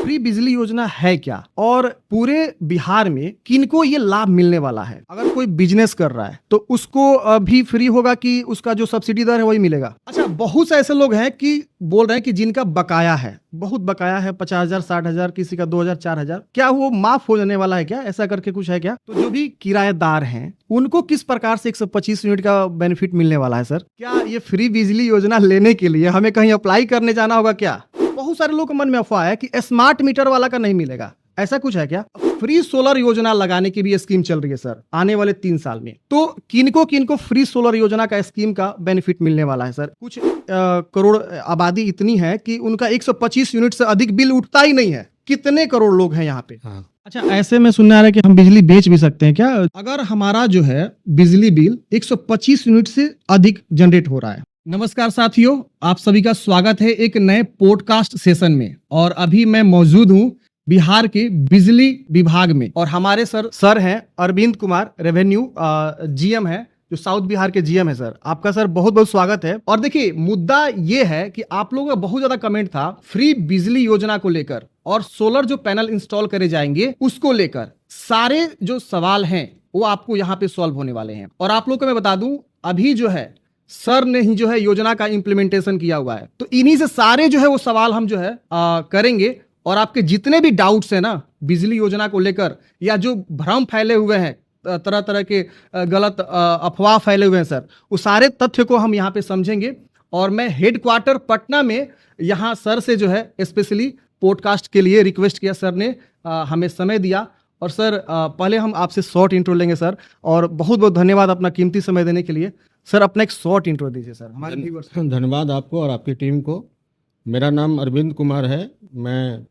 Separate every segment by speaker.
Speaker 1: Free बिजली योजना है क्या और पूरे बिहार में किनको ये लाभ मिलने वाला है? अगर कोई बिजनेस कर रहा है तो उसको भी फ्री होगा कि उसका जो सब्सिडी दर है वही मिलेगा? अच्छा, बहुत से ऐसे लोग हैं कि बोल रहे हैं कि जिनका बकाया है, बहुत बकाया है, 50,000, 60,000, किसी का 2,000, 4,000, क्या वो माफ हो जाने वाला है क्या? ऐसा करके कुछ है क्या? तो जो भी किराएदार हैं उनको किस प्रकार से 125 यूनिट का बेनिफिट मिलने वाला है सर? क्या ये फ्री बिजली योजना लेने के लिए हमें कहीं अप्लाई करने जाना होगा क्या? बहुत सारे लोग के मन में अफवाह है कि स्मार्ट मीटर वाला का नहीं मिलेगा, ऐसा कुछ है क्या? फ्री सोलर योजना लगाने की भी स्कीम चल रही है सर आने वाले 3 साल में। तो किनको फ्री सोलर योजना का स्कीम का बेनिफिट मिलने वाला है सर? कुछ करोड़ आबादी इतनी है कि उनका 125 यूनिट से अधिक बिल उठता ही नहीं है। कितने करोड़ लोग हैं यहाँ पे? हाँ। अच्छा, ऐसे में सुनने आ रहा है कि हम बिजली बेच भी सकते हैं क्या अगर हमारा जो है बिजली बिल 125 यूनिट से अधिक जनरेट हो रहा है? नमस्कार साथियों, आप सभी का स्वागत है एक नए पॉडकास्ट सेशन में। और अभी मैं मौजूद हूँ बिहार के बिजली विभाग में और हमारे सर हैं अरविंद कुमार, रेवेन्यू जीएम है, जो साउथ बिहार के जीएम है। सर आपका सर बहुत बहुत स्वागत है। और देखिए, मुद्दा ये है कि आप लोगों का बहुत ज्यादा कमेंट था फ्री बिजली योजना को लेकर और सोलर जो पैनल इंस्टॉल करे जाएंगे उसको लेकर। सारे जो सवाल हैं वो आपको यहाँ पे सॉल्व होने वाले हैं। और आप लोग को मैं बता दूं, अभी जो है सर ने ही जो है योजना का इम्प्लीमेंटेशन किया हुआ है, तो इन्हीं से सारे जो है वो सवाल हम जो है करेंगे। और आपके जितने भी डाउट्स हैं ना बिजली योजना को लेकर, या जो भ्रम फैले हुए हैं, तरह तरह के गलत अफवाह फैले हुए हैं सर, वो सारे तथ्य को हम यहाँ पे समझेंगे। और मैं हेडक्वार्टर पटना में यहाँ सर से जो है स्पेशली पॉडकास्ट के लिए रिक्वेस्ट किया, सर ने हमें समय दिया। और सर पहले हम आपसे शॉर्ट इंट्रो लेंगे सर, और बहुत बहुत धन्यवाद अपना कीमती समय देने के लिए। सर अपना एक शॉर्ट इंट्रो दीजिए सर हमारे व्यूअर्स।
Speaker 2: धन्यवाद आपको और आपकी टीम को। मेरा नाम अरविंद कुमार है, मैं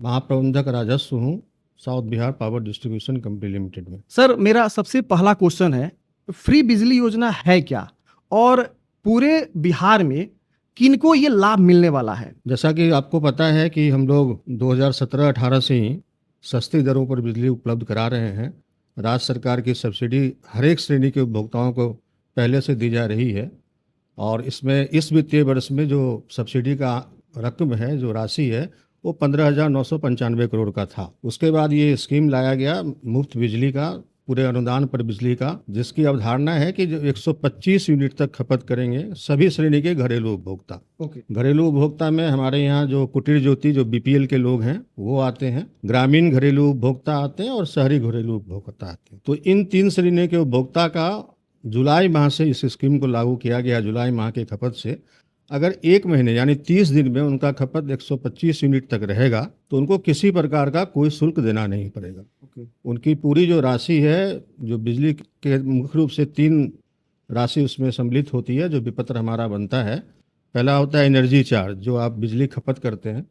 Speaker 2: महाप्रबंधक राजस्व हूँ south Bihar power distribution company limited में।
Speaker 1: सर मेरा सबसे पहला क्वेश्चन है, फ्री बिजली योजना है क्या और पूरे बिहार में किनको ये लाभ मिलने वाला है?
Speaker 2: जैसा कि आपको पता है कि हम लोग 2017-18 से ही सस्ती दरों पर बिजली उपलब्ध करा रहे हैं। राज्य सरकार की सब्सिडी हर एक श्रेणी के उपभोक्ताओं को पहले से दी जा रही है। और इसमें इस वित्तीय वर्ष में जो सब्सिडी का रकम है, जो राशि है, वो 15,995 करोड़ का था। उसके बाद ये स्कीम लाया गया मुफ्त बिजली का, पूरे अनुदान पर बिजली का, जिसकी अवधारणा है कि जो 125 यूनिट तक खपत करेंगे सभी श्रेणी के घरेलू उपभोक्ता। घरेलू उपभोक्ता में हमारे यहाँ जो कुटीर ज्योति, जो बीपीएल के लोग हैं वो आते हैं, ग्रामीण घरेलू उपभोक्ता आते हैं और शहरी घरेलू उपभोक्ता आते हैं। तो इन 3 श्रेणी के उपभोक्ता का जुलाई माह से इस स्कीम को लागू किया गया। जुलाई माह के खपत से अगर 1 महीने यानी 30 दिन में उनका खपत 125 यूनिट तक रहेगा तो उनको किसी प्रकार का कोई शुल्क देना नहीं पड़ेगा। उनकी पूरी जो राशि है, जो बिजली के मुख्य रूप से 3 राशि उसमें सम्मिलित होती है, जो विपत्र हमारा बनता है। पहला होता है एनर्जी चार्ज, जो आप बिजली खपत करते हैं।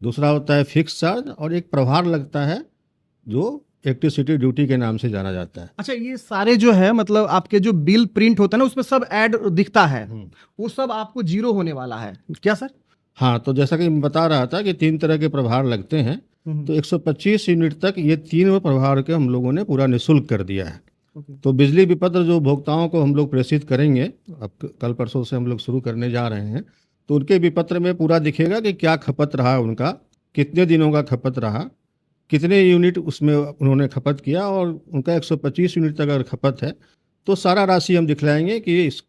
Speaker 2: दूसरा होता है फिक्स चार्ज, और एक प्रभार लगता है जो इलेक्ट्रिसिटी ड्यूटी के नाम से जाना जाता है।
Speaker 1: अच्छा, ये सारे जो है मतलब आपके जो बिल प्रिंट होता है ना उसमें सब ऐड दिखता है, वो सब आपको जीरो होने वाला है क्या सर?
Speaker 2: हाँ, तो जैसा कि मैं बता रहा था कि 3 तरह के प्रभार लगते हैं, तो 125 यूनिट तक ये 3 प्रभार के हम लोगों ने पूरा निःशुल्क कर दिया है। तो बिजली विपत्र जो उपभोक्ताओं को हम लोग प्रेषित करेंगे, अब कल परसों से हम लोग शुरू करने जा रहे हैं, तो उनके विपत्र में पूरा दिखेगा कि क्या खपत रहा उनका, कितने दिनों का खपत रहा, कितने यूनिट उसमें उन्होंने खपत किया, और उनका 125 यूनिट तक अगर खपत है तो सारा राशि हम दिखलाएंगे कि इस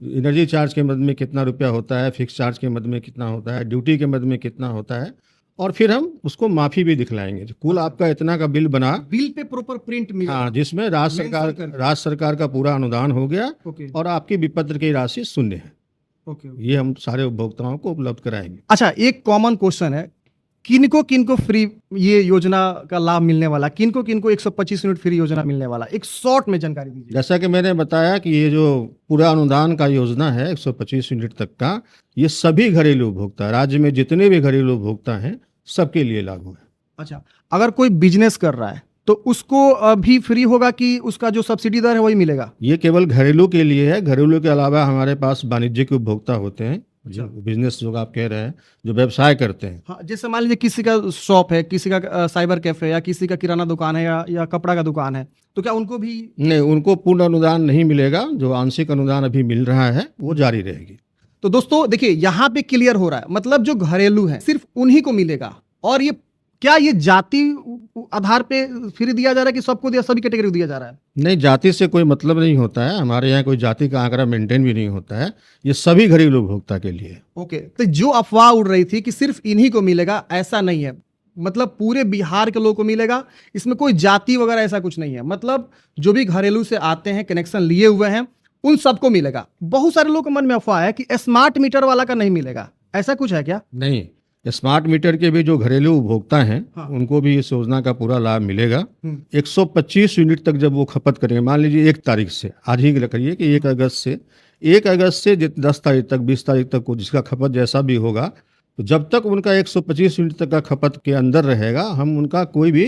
Speaker 2: एनर्जी चार्ज के मद में कितना रुपया होता है, फिक्स चार्ज के मद में कितना होता है, ड्यूटी के मद में कितना होता है, और फिर हम उसको माफ़ी भी दिखलाएंगे। कुल आपका इतना का बिल बना,
Speaker 1: बिल पे प्रॉपर प्रिंट मिला,
Speaker 2: हाँ, जिसमें राज्य सरकार का पूरा अनुदान हो गया और आपकी विपत्र की राशि शून्य है। ये हम सारे उपभोक्ताओं को उपलब्ध कराएंगे।
Speaker 1: अच्छा, एक कॉमन क्वेश्चन है, किनको फ्री ये योजना का लाभ मिलने वाला, किनको 125 यूनिट फ्री योजना मिलने वाला, एक शॉर्ट में जानकारी दीजिए।
Speaker 2: जैसा कि मैंने बताया कि ये जो पूरा अनुदान का योजना है 125 यूनिट तक का, ये सभी घरेलू उपभोक्ता, राज्य में जितने भी घरेलू उपभोक्ता हैं सबके लिए लागू है।
Speaker 1: अच्छा, अगर कोई बिजनेस कर रहा है तो उसको भी फ्री होगा कि उसका जो सब्सिडी दर है वही मिलेगा?
Speaker 2: ये केवल घरेलू के लिए है। घरेलू के अलावा हमारे पास वाणिज्यिक उपभोक्ता होते हैं, बिजनेस जो आप कह रहे हैं, जो व्यवसाय करते हैं।
Speaker 1: हाँ, जैसे मान लीजिए किसी का शॉप है, किसी का साइबर कैफे, या किसी का किराना दुकान है, या कपड़ा का दुकान है, तो क्या उनको भी?
Speaker 2: नहीं, उनको पूर्ण अनुदान नहीं मिलेगा। जो आंशिक अनुदान अभी मिल रहा है वो जारी रहेगी।
Speaker 1: तो दोस्तों देखिए, यहाँ पे क्लियर हो रहा है, मतलब जो घरेलू है सिर्फ उन्हीं को मिलेगा, और ये क्या ये जाति आधार पे फ्री दिया जा रहा है कि सबको दिया, सभी कैटेगरी को दिया जा रहा है?
Speaker 2: नहीं, जाति से कोई मतलब नहीं होता है, हमारे यहाँ कोई जाति का आंकड़ा मेंटेन भी नहीं होता है, ये सभी घरेलू उपभोक्ता के लिए।
Speaker 1: ओके, तो जो अफवाह उड़ रही थी कि सिर्फ इन्हीं को मिलेगा, ऐसा नहीं है। मतलब पूरे बिहार के लोगों को मिलेगा, इसमें कोई जाति वगैरह ऐसा कुछ नहीं है। मतलब जो भी घरेलू से आते हैं, कनेक्शन लिए हुए हैं, उन सबको मिलेगा। बहुत सारे लोगों के मन में अफवाह है कि स्मार्ट मीटर वाला का नहीं मिलेगा, ऐसा कुछ है क्या?
Speaker 2: नहीं, स्मार्ट मीटर के भी जो घरेलू उपभोक्ता हैं,
Speaker 1: हाँ।
Speaker 2: उनको भी इस योजना का पूरा लाभ मिलेगा।
Speaker 1: 125
Speaker 2: 125 यूनिट तक जब वो खपत करेंगे, मान लीजिए 1 तारीख से, आज ही करिए कि 1 अगस्त से 10 तारीख तक, 20 तारीख तक को जिसका खपत जैसा भी होगा, तो जब तक उनका 125 यूनिट तक का खपत के अंदर रहेगा, हम उनका कोई भी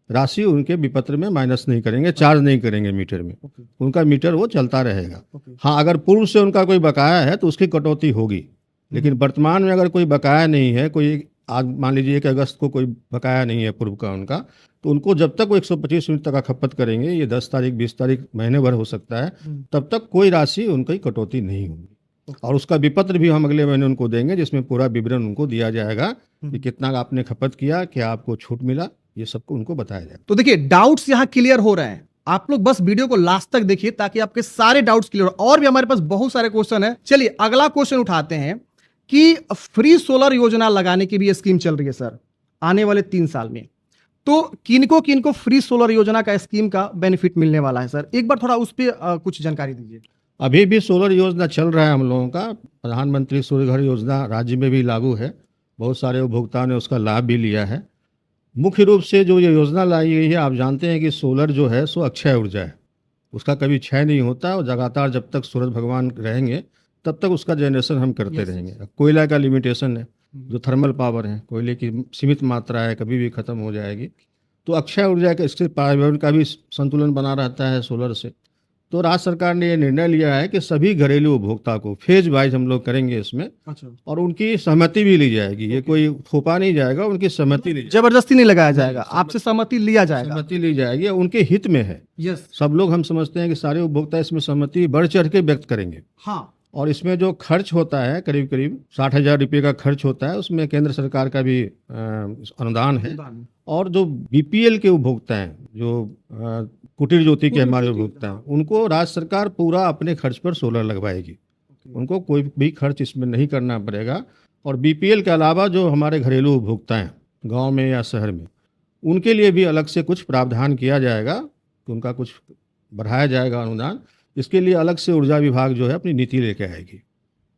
Speaker 2: राशि उनके विपत्र में माइनस नहीं करेंगे, चार्ज नहीं करेंगे मीटर में। उनका मीटर वो चलता रहेगा। हाँ, अगर पूर्व से उनका कोई बकाया है तो उसकी कटौती होगी, लेकिन वर्तमान में अगर कोई बकाया नहीं है, कोई आज मान लीजिए 1 अगस्त को कोई बकाया नहीं है पूर्व का उनका, तो उनको जब तक वो 125 यूनिट तक का खपत करेंगे, ये 10 तारीख 20 तारीख महीने भर हो सकता है, तब तक कोई राशि उनकी कटौती नहीं होगी। और उसका विपत्र भी हम अगले महीने उनको देंगे, जिसमें पूरा विवरण उनको दिया जाएगा कि कितना आपने खपत किया, क्या आपको छूट मिला, ये सबको उनको बताया जाएगा।
Speaker 1: तो देखिए, डाउट्स यहाँ क्लियर हो रहे हैं। आप लोग बस वीडियो को लास्ट तक देखिए ताकि आपके सारे डाउट्स क्लियर हो। और भी हमारे पास बहुत सारे क्वेश्चन है। चलिए अगला क्वेश्चन उठाते हैं कि फ्री सोलर योजना लगाने की भी स्कीम चल रही है सर आने वाले 3 साल में, तो किनको किनको फ्री सोलर योजना का स्कीम का बेनिफिट मिलने वाला है सर? एक बार थोड़ा उस पर कुछ जानकारी दीजिए।
Speaker 2: अभी भी सोलर योजना चल रहा है हम लोगों का, प्रधानमंत्री सूर्य घर योजना राज्य में भी लागू है, बहुत सारे उपभोक्ताओं ने उसका लाभ भी लिया है। मुख्य रूप से जो ये योजना लाई गई है, आप जानते हैं कि सोलर जो है सो अक्षय ऊर्जा है, उसका कभी क्षय नहीं होता, और लगातार जब तक सूरज भगवान रहेंगे तब तक उसका जनरेशन हम करते रहेंगे। कोयला का लिमिटेशन है, जो थर्मल पावर है, कोयले की सीमित मात्रा है, कभी भी खत्म हो जाएगी। तो अक्षय ऊर्जा का, इससे पर्यावरण का भी संतुलन बना रहता है सोलर से। तो राज्य सरकार ने यह निर्णय लिया है कि सभी घरेलू उपभोक्ता को फेज वाइज हम लोग करेंगे इसमें।
Speaker 1: अच्छा।
Speaker 2: और उनकी सहमति भी ली जाएगी, ये कोई थोपा नहीं जाएगा, उनकी सहमति ली जाएगी,
Speaker 1: जबरदस्ती नहीं लगाया जाएगा, आपसे सहमति लिया जाएगा,
Speaker 2: सहमति ली जाएगी, उनके हित में है।
Speaker 1: यस,
Speaker 2: सब लोग हम समझते हैं कि सारे उपभोक्ता इसमें सहमति बढ़ चढ़ के व्यक्त करेंगे।
Speaker 1: हाँ।
Speaker 2: और इसमें जो खर्च होता है, करीब करीब 60,000 रुपये का खर्च होता है, उसमें केंद्र सरकार का भी अनुदान है। और जो बीपीएल के उपभोक्ता हैं, जो कुटीर ज्योति के हमारे उपभोक्ता हैं, उनको राज्य सरकार पूरा अपने खर्च पर सोलर लगवाएगी, उनको कोई भी खर्च इसमें नहीं करना पड़ेगा। और बीपीएल के अलावा जो हमारे घरेलू उपभोक्ता हैं गांव में या शहर में, उनके लिए भी अलग से कुछ प्रावधान किया जाएगा, तो उनका कुछ बढ़ाया जाएगा अनुदान। इसके लिए अलग से ऊर्जा विभाग जो है अपनी नीति लेके आएगी।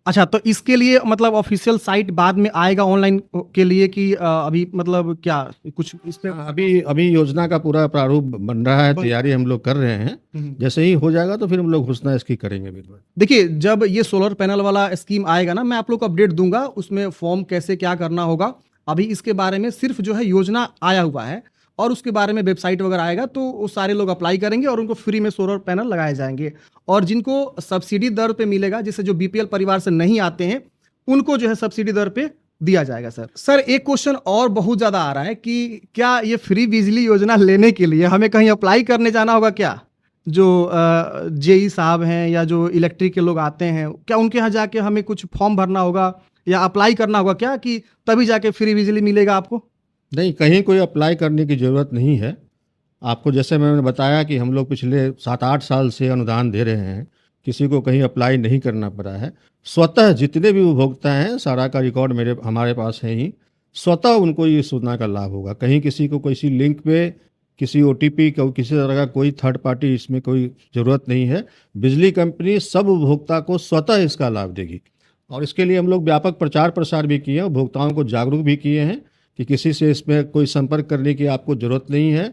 Speaker 1: अच्छा, तो इसके लिए मतलब ऑफिशियल साइट बाद में आएगा ऑनलाइन के लिए कि अभी मतलब क्या कुछ इस पे?
Speaker 2: अभी योजना का पूरा प्रारूप बन रहा है, तैयारी हम लोग कर रहे हैं। जैसे ही हो जाएगा तो फिर हम लोग घोषणा इसकी करेंगे।
Speaker 1: देखिए, जब ये सोलर पैनल वाला स्कीम आएगा ना, मैं आप लोग को अपडेट दूंगा, उसमें फॉर्म कैसे क्या करना होगा। अभी इसके बारे में सिर्फ जो है योजना आया हुआ है, और उसके बारे में वेबसाइट वगैरह आएगा, तो वो सारे लोग अप्लाई करेंगे और उनको फ्री में सोलर पैनल लगाए जाएंगे। और जिनको सब्सिडी दर पे मिलेगा, जैसे जो बीपीएल परिवार से नहीं आते हैं, उनको जो है सब्सिडी दर पे दिया जाएगा। सर एक क्वेश्चन और बहुत ज़्यादा आ रहा है कि क्या ये फ्री बिजली योजना लेने के लिए हमें कहीं अप्लाई करने जाना होगा क्या? जो जेई साहब हैं या जो इलेक्ट्रिक के लोग आते हैं, क्या उनके यहाँ जाके हमें कुछ फॉर्म भरना होगा या अप्लाई करना होगा क्या, कि तभी जाके फ्री बिजली मिलेगा आपको?
Speaker 2: नहीं, कहीं कोई अप्लाई करने की ज़रूरत नहीं है आपको। जैसे मैंने बताया कि हम लोग पिछले 7-8 साल से अनुदान दे रहे हैं, किसी को कहीं अप्लाई नहीं करना पड़ा है। स्वतः जितने भी उपभोक्ता हैं, सारा का रिकॉर्ड हमारे पास है ही, स्वतः उनको ये योजना का लाभ होगा। कहीं किसी को किसी लिंक पे, किसी OTP को, किसी तरह का कोई थर्ड पार्टी इसमें कोई ज़रूरत नहीं है। बिजली कंपनी सब उपभोक्ता को स्वतः इसका लाभ देगी। और इसके लिए हम लोग व्यापक प्रचार प्रसार भी किए हैं, उपभोक्ताओं को जागरूक भी किए हैं कि किसी से इसमें कोई संपर्क करने की आपको ज़रूरत नहीं है।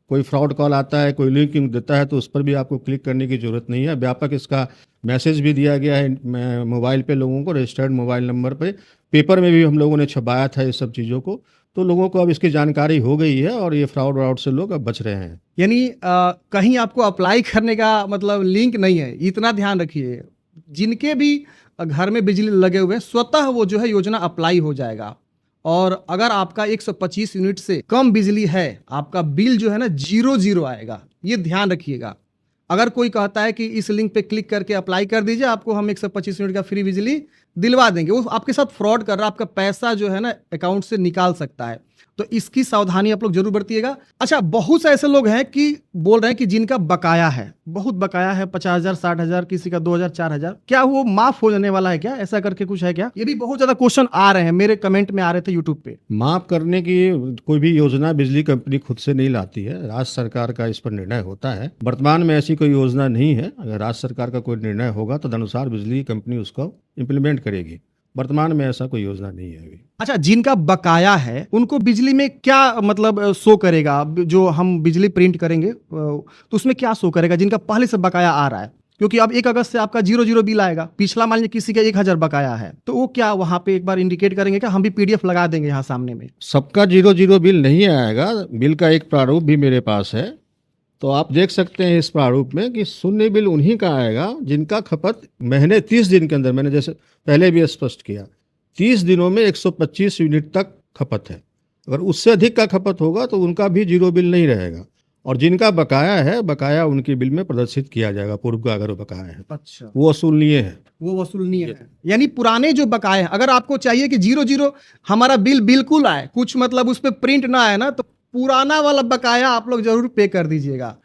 Speaker 2: कोई फ्रॉड कॉल आता है, कोई लिंक देता है, तो उस पर भी आपको क्लिक करने की ज़रूरत नहीं है। व्यापक इसका मैसेज भी दिया गया है मोबाइल पे लोगों को, रजिस्टर्ड मोबाइल नंबर पे। पेपर में भी हम लोगों ने छपाया था ये सब चीज़ों को, तो लोगों को अब इसकी जानकारी हो गई है और ये फ्रॉड व्रॉड से लोग अब बच रहे हैं।
Speaker 1: यानी कहीं आपको अप्लाई करने का मतलब लिंक नहीं है, इतना ध्यान रखिए। जिनके भी घर में बिजली लगे हुए हैं, स्वतः वो जो है योजना अप्लाई हो जाएगा। और अगर आपका 125 यूनिट से कम बिजली है, आपका बिल जो है ना 0 आएगा, ये ध्यान रखिएगा। अगर कोई कहता है कि इस लिंक पे क्लिक करके अप्लाई कर दीजिए, आपको हम 125 यूनिट का फ्री बिजली दिलवा देंगे, वो आपके साथ फ्रॉड कर रहा है, आपका पैसा जो है ना अकाउंट से निकाल सकता है। तो इसकी सावधानी आप लोग जरूर बरतिएगा। अच्छा, बहुत से ऐसे लोग हैं कि बोल रहे हैं कि जिनका बकाया है, बहुत बकाया है, 50,000, 60,000, किसी का 2,000, 4,000, क्या वो माफ हो जाने वाला है क्या? ऐसा करके कुछ है क्या? ये भी बहुत ज्यादा क्वेश्चन आ रहे हैं, मेरे कमेंट में आ रहे थे यूट्यूब पे।
Speaker 2: माफ करने की कोई भी योजना बिजली कंपनी खुद से नहीं लाती है, राज्य सरकार का इस पर निर्णय होता है। वर्तमान में ऐसी कोई योजना नहीं है। अगर राज्य सरकार का कोई निर्णय होगा तो तदनुसार बिजली कंपनी उसको इम्प्लीमेंट करेगी। वर्तमान में ऐसा कोई योजना नहीं है अभी।
Speaker 1: अच्छा, जिनका बकाया है उनको बिजली में क्या मतलब शो करेगा? जो हम बिजली प्रिंट करेंगे तो उसमें क्या शो करेगा जिनका पहले से बकाया आ रहा है? क्योंकि अब 1 अगस्त से आपका 0 बिल आएगा। पिछला मान लीजिए किसी का 1,000 बकाया है, तो वो क्या वहां पे एक बार इंडिकेट करेंगे क्या? हम भी PDF लगा देंगे यहाँ सामने में।
Speaker 2: सबका 0 बिल नहीं आएगा। बिल का एक प्रारूप भी मेरे पास है, तो आप देख सकते हैं इस प्रारूप में कि शून्य बिल उन्हीं का आएगा जिनका खपत महीने 30 दिन के अंदर, मैंने जैसे पहले भी स्पष्ट किया, 30 दिनों में 125 यूनिट तक खपत है। अगर उससे अधिक का खपत होगा तो उनका भी 0 बिल नहीं रहेगा। और जिनका बकाया है, बकाया उनके बिल में प्रदर्शित किया जाएगा। पूर्व का अगर बकाया है,
Speaker 1: अच्छा,
Speaker 2: वो वसूलनीय है।
Speaker 1: वो वसूलनीय है। यानी पुराने जो बकाए हैं, अगर आपको चाहिए कि 0 हमारा बिल बिल्कुल आए, कुछ मतलब उस पर प्रिंट ना आए ना, तो पुराना वाला बकाया आप लोग जरूर पे कर दीजिएगा।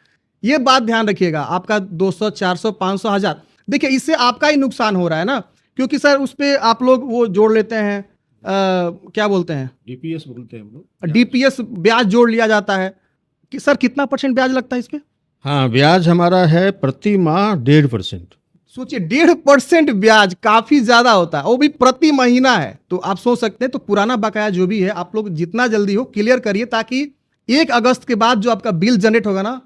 Speaker 1: ये बात ध्यान रखिएगा। आपका 200, 400, 500, 1,000, देखिए इससे आपका ही नुकसान हो रहा है ना, क्योंकि सर उस पर आप लोग वो जोड़ लेते हैं, क्या बोलते हैं,
Speaker 2: DPS बोलते हैं हम लोग।
Speaker 1: DPS ब्याज जोड़ लिया जाता है कि सर कितना % ब्याज लगता है इस पे?
Speaker 2: हाँ, ब्याज हमारा है प्रति माह 1.5%।
Speaker 1: सोचिए 1.5% ब्याज काफी ज्यादा होता है, वो भी प्रति महीना है। तो आप सोच सकते हैं, तो पुराना बकाया जो भी है आप लोग जितना जल्दी हो क्लियर करिए, ताकि 1 अगस्त के बाद जो आपका बिल जनरेट होगा ना,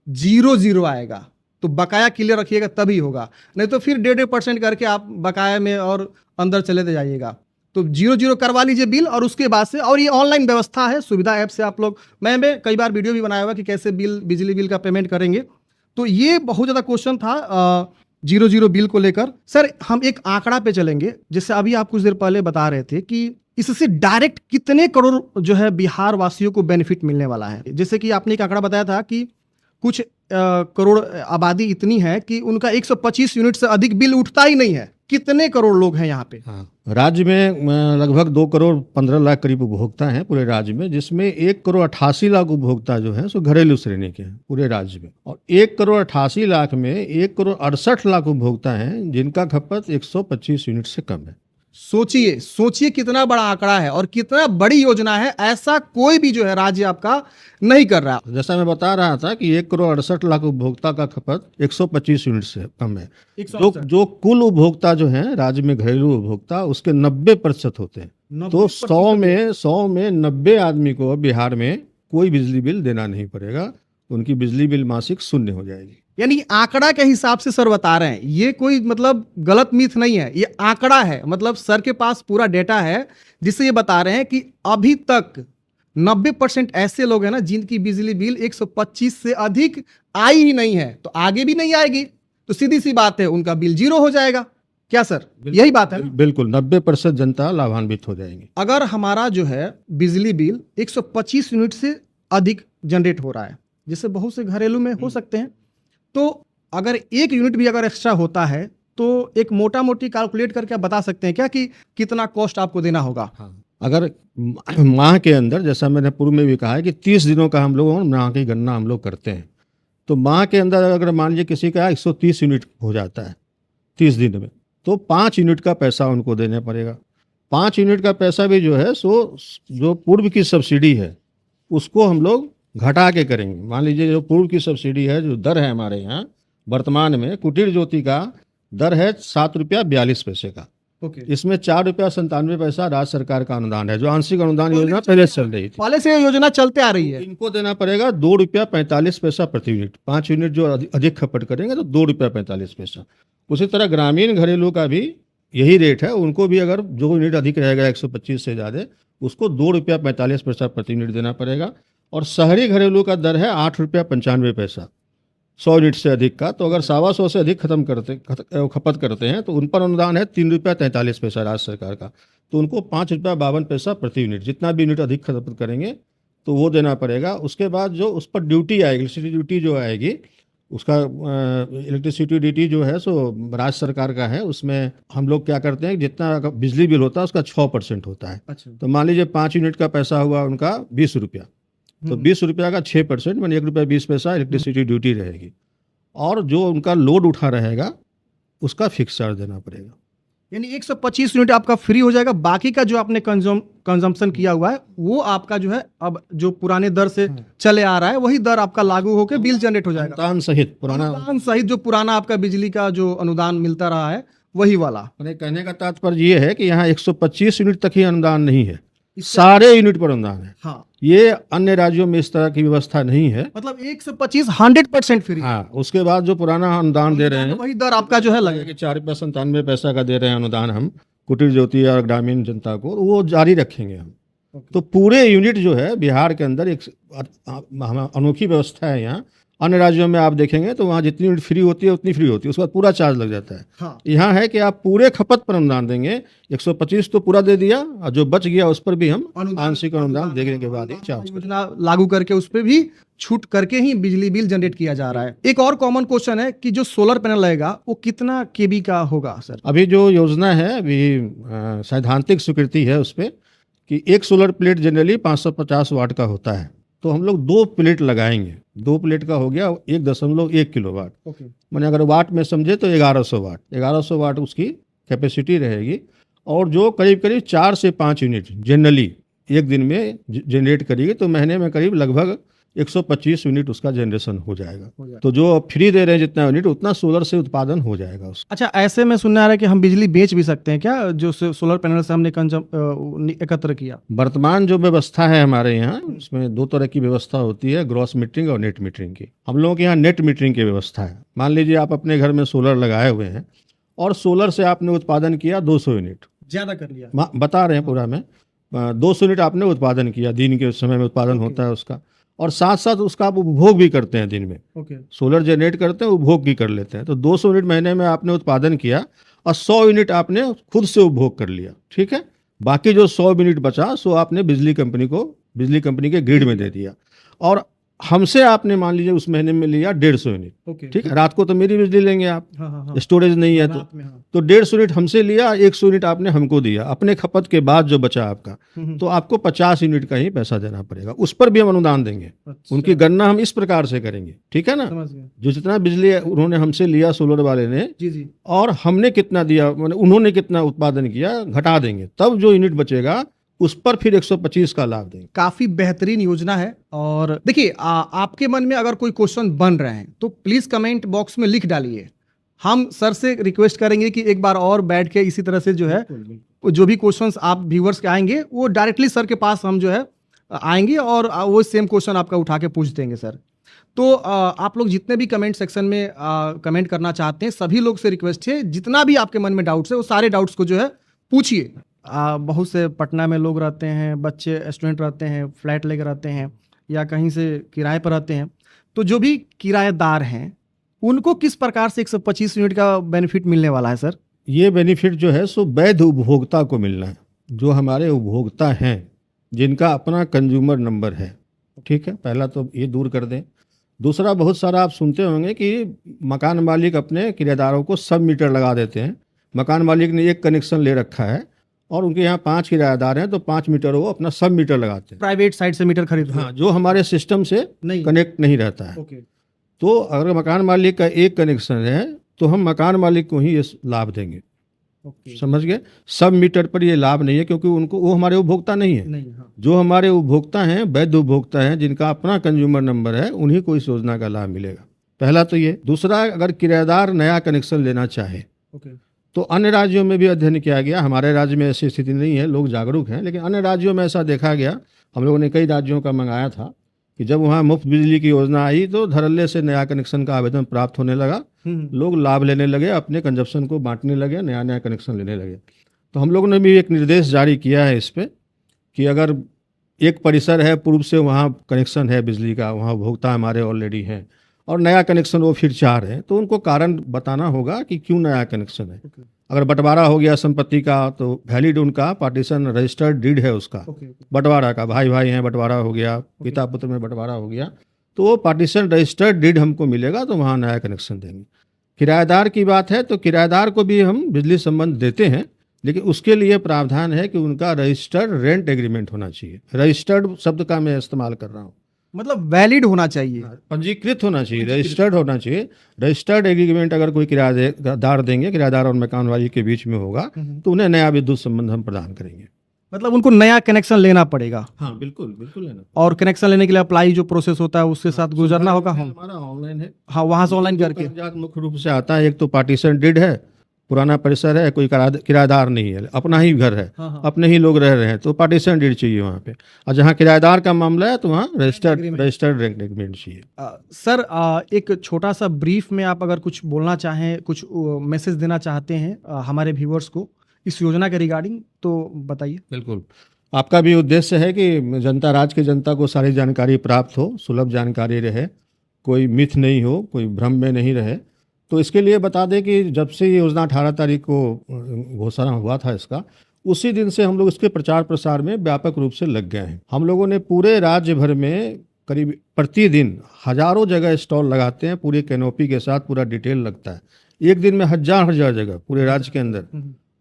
Speaker 1: 0 आएगा। तो बकाया क्लियर रखिएगा, तभी होगा, नहीं तो फिर 1.5% करके आप बकाया में और अंदर चले जाइएगा। तो 0 करवा लीजिए बिल, और उसके बाद से, और ये ऑनलाइन व्यवस्था है, सुविधा ऐप से आप लोग, मैं कई बार वीडियो भी बनाया हुआ कि कैसे बिजली बिल का पेमेंट करेंगे। तो ये बहुत ज़्यादा क्वेश्चन था 0 बिल को लेकर। सर हम एक आंकड़ा पे चलेंगे, जैसे अभी आप कुछ देर पहले बता रहे थे कि इससे डायरेक्ट कितने करोड़ जो है बिहार वासियों को बेनिफिट मिलने वाला है। जैसे कि आपने एक आंकड़ा बताया था कि कुछ करोड़ आबादी इतनी है कि उनका 125 यूनिट से अधिक बिल उठता ही नहीं है। कितने करोड़ लोग हैं यहाँ पे?
Speaker 2: हाँ, राज्य में लगभग 2 करोड़ 15 लाख करीब उपभोक्ता हैं पूरे राज्य में, जिसमें 1 करोड़ 88 लाख उपभोक्ता जो हैं सो घरेलू श्रेणी के हैं पूरे राज्य में। और 1 करोड़ 88 लाख में 1 करोड़ 68 लाख उपभोक्ता हैं जिनका खपत 125 यूनिट से कम है।
Speaker 1: सोचिए कितना बड़ा आंकड़ा है और कितना बड़ी योजना है। ऐसा कोई भी जो है राज्य आपका नहीं कर रहा।
Speaker 2: जैसा मैं बता रहा था कि 1 करोड़ 68 लाख उपभोक्ता का खपत 125 यूनिट से कम है। जो कुल उपभोक्ता जो हैं राज्य में घरेलू उपभोक्ता, उसके 90% होते हैं। तो 100 में 90 आदमी को बिहार में कोई बिजली बिल देना नहीं पड़ेगा, उनकी बिजली बिल मासिक शून्य हो जाएगी।
Speaker 1: यानी आंकड़ा के हिसाब से सर बता रहे हैं, ये कोई मतलब गलत मिथ नहीं है, ये आंकड़ा है। मतलब सर के पास पूरा डेटा है जिससे ये बता रहे हैं कि अभी तक 90% ऐसे लोग हैं ना जिनकी बिजली बिल 125 से अधिक आई ही नहीं है, तो आगे भी नहीं आएगी। तो सीधी सी बात है, उनका बिल 0 हो जाएगा। क्या सर, यही बात है?
Speaker 2: बिल्कुल, 90% जनता लाभान्वित हो जाएंगी।
Speaker 1: अगर हमारा जो है बिजली बिल 125 यूनिट से अधिक जनरेट हो रहा है, जैसे बहुत से घरेलू में हो सकते हैं, तो अगर 1 यूनिट भी अगर एक्स्ट्रा होता है तो एक मोटा मोटी कैलकुलेट करके आप बता सकते हैं क्या कि कितना कॉस्ट आपको देना होगा?
Speaker 2: हाँ, अगर माह के अंदर, जैसा मैंने पूर्व में भी कहा है कि 30 दिनों का हम लोग माह की गणना हम लोग करते हैं, तो माह के अंदर अगर मान लीजिए किसी का 130 यूनिट हो जाता है 30 दिन में, तो 5 यूनिट का पैसा उनको देना पड़ेगा। 5 यूनिट का पैसा भी जो है सो जो पूर्व की सब्सिडी है उसको हम लोग घटा के करेंगे। मान लीजिए जो पूर्व की सब्सिडी है, जो दर है हमारे यहाँ वर्तमान में, कुटीर ज्योति का दर है 7 रुपया 42 पैसे का। इसमें 4 रुपया 97 पैसा राज्य सरकार का अनुदान है, जो आंशिक अनुदान योजना पहले से चल रही थी,
Speaker 1: पहले से योजना चलते आ रही है।
Speaker 2: इनको देना पड़ेगा 2 रुपया 45 पैसा प्रति यूनिट। 5 यूनिट जो अधिक खपत करेंगे तो 2 रुपया 45 पैसा। उसी तरह ग्रामीण घरेलू का भी यही रेट है, उनको भी अगर जो यूनिट अधिक रहेगा 125 से ज़्यादा, उसको 2 रुपया 45 पैसा प्रति यूनिट देना पड़ेगा। और शहरी घरेलू का दर है 8 रुपया 95 पैसा 100 यूनिट से अधिक का। तो अगर 125 से अधिक खपत करते हैं तो उन पर अनुदान है 3 रुपया 43 पैसा राज्य सरकार का। तो उनको 5 रुपया 52 पैसा प्रति यूनिट, जितना भी यूनिट अधिक खपत करेंगे तो वो देना पड़ेगा। उसके बाद जो उस पर ड्यूटी आएगी, इलेक्ट्रिसिटी ड्यूटी जो आएगी, उसका इलेक्ट्रिसिटी ड्यूटी जो है सो राज्य सरकार का है। उसमें हम लोग क्या करते हैं, जितना अगर बिजली बिल होता है उसका 6% होता है।
Speaker 1: अच्छा।
Speaker 2: तो मान लीजिए 5 यूनिट का पैसा हुआ उनका 20 रुपया, तो 20 रुपया का 6% मैंने 1 रुपया 20 पैसा इलेक्ट्रिसिटी ड्यूटी रहेगी, और जो उनका लोड उठा रहेगा उसका फिक्स चार्ज देना पड़ेगा।
Speaker 1: यानी 125 यूनिट आपका फ्री हो जाएगा, बाकी का जो आपने कंजम्पशन किया हुआ है वो आपका जो है अब जो पुराने दर से चले आ रहा है वही दर आपका लागू होकर बिल जनरेट हो जाएगा,
Speaker 2: अनुदान सहित पुराना,
Speaker 1: अनुदान सहित जो पुराना आपका बिजली का जो अनुदान मिलता रहा है वही वाला।
Speaker 2: मैंने कहने का तात्पर्य ये है कि यहाँ 125 यूनिट तक ही अनुदान नहीं है,
Speaker 1: इससे-
Speaker 2: सारे यूनिट पर अनुदान है।
Speaker 1: हाँ,
Speaker 2: ये अन्य राज्यों में इस तरह की व्यवस्था नहीं है।
Speaker 1: मतलब 125 100% फ्री।
Speaker 2: हाँ, उसके बाद जो पुराना अनुदान दे रहे हैं
Speaker 1: वही दर आपका जो है लगेगा।
Speaker 2: कि 4 रुपया 97 पैसा का दे रहे हैं अनुदान हम कुटीर ज्योति और ग्रामीण जनता को, वो जारी रखेंगे हम। तो पूरे यूनिट जो है बिहार के अंदर एक अनोखी व्यवस्था है। यहाँ अन्य राज्यों में आप देखेंगे तो वहाँ जितनी यूनिट फ्री होती है उतनी फ्री होती है, उसके बाद पूरा चार्ज लग जाता है।
Speaker 1: हाँ।
Speaker 2: यहाँ है कि आप पूरे खपत पर अनुदान देंगे, 125 तो पूरा दे दिया और जो बच गया उस पर भी हम आंशिक अनुदान देने के बाद ही चार्ज
Speaker 1: योजना लागू करके उस पर भी छूट करके ही बिजली बिल जनरेट किया जा रहा है। एक और कॉमन क्वेश्चन है कि जो सोलर पैनल लगेगा वो कितना केबी का होगा सर?
Speaker 2: अभी जो योजना है अभी सैद्धांतिक स्वीकृति है उस पर कि एक सोलर प्लेट जनरली 550 वाट का होता है, तो हम लोग 2 प्लेट लगाएंगे। 2 प्लेट का हो गया 1.1 किलोवाट।
Speaker 1: ओके।
Speaker 2: मैंने अगर वाट में समझे तो 1100 वाट, 1100 वाट उसकी कैपेसिटी रहेगी, और जो करीब करीब 4 से 5 यूनिट जनरली एक दिन में जनरेट करेगी, तो महीने में करीब लगभग 125 यूनिट उसका जनरेशन हो जाएगा। तो जो फ्री दे रहे हैं जितना यूनिट उतना सोलर से उत्पादन हो जाएगा उसका।
Speaker 1: अच्छा, ऐसे में सुनने आ रहा है कि हम बिजली बेच भी सकते हैं क्या, जो सोलर पैनल से हमने एकत्र किया?
Speaker 2: वर्तमान जो व्यवस्था है हमारे यहाँ, उसमें 2 तरह की व्यवस्था होती है, ग्रॉस मीटरिंग और नेट मीटरिंग की। हम लोगों के यहाँ नेट मीटरिंग की व्यवस्था है। मान लीजिए आप अपने घर में सोलर लगाए हुए हैं और सोलर से आपने उत्पादन किया 200 यूनिट,
Speaker 1: ज्यादा कर लिया,
Speaker 2: बता रहे हैं पूरा में 200 यूनिट आपने उत्पादन किया, दिन के समय में उत्पादन होता है उसका, और साथ साथ उसका आप उपभोग भी करते हैं दिन में। सोलर जनरेट करते हैं, उपभोग भी कर लेते हैं। तो 200 यूनिट महीने में आपने उत्पादन किया और 100 यूनिट आपने खुद से उपभोग कर लिया, ठीक है। बाकी जो 100 यूनिट बचा सो आपने बिजली कंपनी के ग्रिड में दे दिया, और हमसे आपने मान लीजिए उस महीने में लिया 150 यूनिट, ठीक है। रात को तो मेरी बिजली लेंगे आप, स्टोरेज नहीं है तो 150 यूनिट हमसे लिया, 100 यूनिट आपने हमको दिया। अपने खपत के बाद जो बचा आपका, तो आपको 50 यूनिट का ही पैसा देना पड़ेगा, उस पर भी हम अनुदान देंगे। उनकी गणना हम इस प्रकार से करेंगे, ठीक है ना। जो जितना बिजली उन्होंने हमसे लिया सोलर वाले ने, और हमने कितना दिया, उन्होंने कितना उत्पादन किया, घटा देंगे, तब जो यूनिट बचेगा उस पर फिर 125 का लाभ देंगे।
Speaker 1: काफी बेहतरीन योजना है। और देखिए, आपके मन में अगर कोई क्वेश्चन बन रहे हैं तो प्लीज कमेंट बॉक्स में लिख डालिए। हम सर से रिक्वेस्ट करेंगे कि एक बार और बैठ के इसी तरह से जो है जो भी क्वेश्चंस आप व्यूवर्स के आएंगे वो डायरेक्टली सर के पास हम जो है आएंगे और वो सेम क्वेश्चन आपका उठा के पूछ देंगे सर। तो आप लोग जितने भी कमेंट सेक्शन में कमेंट करना चाहते हैं, सभी लोग से रिक्वेस्ट है, जितना भी आपके मन में डाउट्स है वो सारे डाउट्स को जो है पूछिए। बहुत से पटना में लोग रहते हैं, बच्चे स्टूडेंट रहते हैं, फ्लैट लेकर रहते हैं या कहीं से किराए पर रहते हैं, तो जो भी किराएदार हैं उनको किस प्रकार से 125 यूनिट का बेनिफिट मिलने वाला है सर?
Speaker 2: ये बेनिफिट जो है सो वैध उपभोक्ता को मिलना है, जो हमारे उपभोक्ता हैं जिनका अपना कंज्यूमर नंबर है, ठीक है। पहला तो ये दूर कर दें। दूसरा, बहुत सारा आप सुनते होंगे कि मकान मालिक अपने किराएदारों को सब मीटर लगा देते हैं। मकान मालिक ने एक कनेक्शन ले रखा है और उनके यहाँ 5 किराएदार हैं, तो 5 मीटर वो अपना सब मीटर लगाते हैं,
Speaker 1: प्राइवेट साइड से मीटर खरीद।
Speaker 2: हाँ, जो हमारे सिस्टम से कनेक्ट नहीं रहता है। तो अगर मकान मालिक का एक कनेक्शन है तो हम मकान मालिक को ही ये लाभ देंगे। समझ गए? सब मीटर पर ये लाभ नहीं है, क्योंकि उनको, वो हमारे उपभोक्ता नहीं है। जो हमारे उपभोक्ता हैं, वैध उपभोक्ता हैं, जिनका अपना कंज्यूमर नंबर है, उन्हीं को इस योजना का लाभ मिलेगा। पहला तो ये। दूसरा, अगर किराएदार नया कनेक्शन लेना चाहे तो अन्य राज्यों में भी अध्ययन किया गया, हमारे राज्य में ऐसी स्थिति नहीं है, लोग जागरूक हैं, लेकिन अन्य राज्यों में ऐसा देखा गया। हम लोगों ने कई राज्यों का मंगाया था कि जब वहाँ मुफ्त बिजली की योजना आई तो धड़ल्ले से नया कनेक्शन का आवेदन प्राप्त होने लगा, लोग लाभ लेने लगे, अपने कंजप्शन को बांटने लगे, नया नया कनेक्शन लेने लगे। तो हम लोगों ने भी एक निर्देश जारी किया है इस पर कि अगर एक परिसर है, पूर्व से वहाँ कनेक्शन है बिजली का, वहाँ उपभोक्ता हमारे ऑलरेडी हैं और नया कनेक्शन वो फिर चाह रहे हैं, तो उनको कारण बताना होगा कि क्यों नया कनेक्शन है। अगर बंटवारा हो गया संपत्ति का तो वैलिड उनका पार्टीशन रजिस्टर्ड डीड है उसका, बंटवारा का, भाई भाई हैं, बंटवारा हो गया, पिता पुत्र में बंटवारा हो गया, तो वो पार्टीशन रजिस्टर्ड डीड हमको मिलेगा, तो वहाँ नया कनेक्शन देंगे। किराएदार की बात है तो किराएदार को भी हम बिजली संबंध देते हैं, लेकिन उसके लिए प्रावधान है कि उनका रजिस्टर्ड रेंट एग्रीमेंट होना चाहिए। रजिस्टर्ड शब्द का मैं इस्तेमाल कर रहा हूँ,
Speaker 1: मतलब वैलिड होना चाहिए,
Speaker 2: पंजीकृत होना चाहिए, रजिस्टर्ड होना चाहिए। रजिस्टर्ड एग्रीमेंट अगर कोई किराएदार देंगे, किराएदार और मकान वाली के बीच में होगा, तो उन्हें नया विद्युत संबंध हम प्रदान करेंगे।
Speaker 1: मतलब उनको नया कनेक्शन लेना पड़ेगा।
Speaker 2: हाँ बिल्कुल बिल्कुल है ना।
Speaker 1: और कनेक्शन लेने के लिए अप्लाई जो प्रोसेस होता है उसके साथ गुजरना होगा।
Speaker 2: हमारा ऑनलाइन है।
Speaker 1: हाँ, वहाँ से ऑनलाइन करके
Speaker 2: कागजात मुख्य रूप से आता है, एक तो पार्टीशन डीड है, पुराना परिसर है, कोई किराएदार नहीं है, अपना ही घर है,
Speaker 1: हाँ, हाँ।
Speaker 2: अपने ही लोग रह रहे हैं, तो पार्टीशन डीड चाहिए वहाँ पे। और जहाँ किराएदार का मामला है तो वहाँ रजिस्टर्ड रेंट एग्रीमेंट चाहिए।
Speaker 1: सर, एक छोटा सा ब्रीफ में आप अगर कुछ बोलना चाहें, कुछ मैसेज देना चाहते हैं हमारे व्यूअर्स को इस योजना के रिगार्डिंग, तो बताइए।
Speaker 2: बिल्कुल, आपका भी उद्देश्य है कि जनता, राज्य की जनता को सारी जानकारी प्राप्त हो, सुलभ जानकारी रहे, कोई मिथ नहीं हो, कोई भ्रम में नहीं रहे। तो इसके लिए बता दें कि जब से ये योजना 18 तारीख को घोषणा हुआ था इसका, उसी दिन से हम लोग इसके प्रचार प्रसार में व्यापक रूप से लग गए हैं। हम लोगों ने पूरे राज्य भर में करीब प्रतिदिन हजारों जगह स्टॉल लगाते हैं, पूरी कैनोपी के साथ पूरा डिटेल लगता है। एक दिन में हजार जगह पूरे राज्य के अंदर,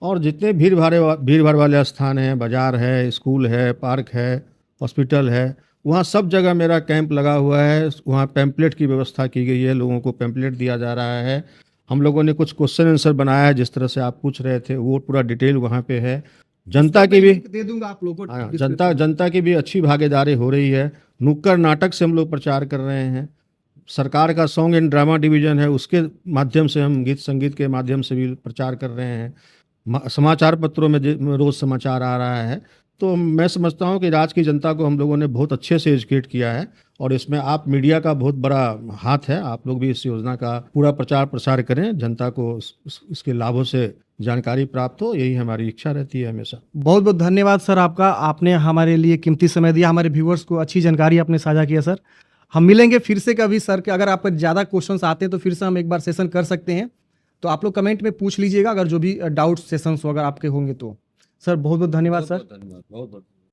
Speaker 2: और जितने भीड़ भाड़ वाले स्थान हैं, बाजार है, स्कूल है, पार्क है, हॉस्पिटल है, वहाँ सब जगह मेरा कैंप लगा हुआ है। वहाँ पैम्पलेट की व्यवस्था की गई है, लोगों को पैम्पलेट दिया जा रहा है। हम लोगों ने कुछ क्वेश्चन आंसर बनाया है, जिस तरह से आप पूछ रहे थे, वो पूरा डिटेल वहाँ पे है। जनता की भी
Speaker 1: दे दूंगा आप लोगों को।
Speaker 2: जनता की भी अच्छी भागीदारी हो रही है। नुक्कड़ नाटक से हम लोग प्रचार कर रहे हैं। सरकार का सॉन्ग एंड ड्रामा डिवीजन है, उसके माध्यम से हम गीत संगीत के माध्यम से भी प्रचार कर रहे हैं। समाचार पत्रों में रोज़ समाचार आ रहा है। तो मैं समझता हूं कि राज्य की जनता को हम लोगों ने बहुत अच्छे से एजुकेट किया है, और इसमें आप मीडिया का बहुत बड़ा हाथ है। आप लोग भी इस योजना का पूरा प्रचार प्रसार करें, जनता को इसके लाभों से जानकारी प्राप्त हो, यही हमारी इच्छा रहती है हमेशा।
Speaker 1: बहुत बहुत धन्यवाद सर आपका, आपने हमारे लिए कीमती समय दिया, हमारे व्यूअर्स को अच्छी जानकारी आपने साझा किया सर। हम मिलेंगे फिर से कभी सर के, अगर आपको ज़्यादा क्वेश्चंस आते हैं तो फिर से हम एक बार सेशन कर सकते हैं। तो आप लोग कमेंट में पूछ लीजिएगा, अगर जो भी डाउट सेशंस अगर आपके होंगे तो। सर बहुत बहुत धन्यवाद सर।
Speaker 2: धन्यवाद, बहुत बहुत।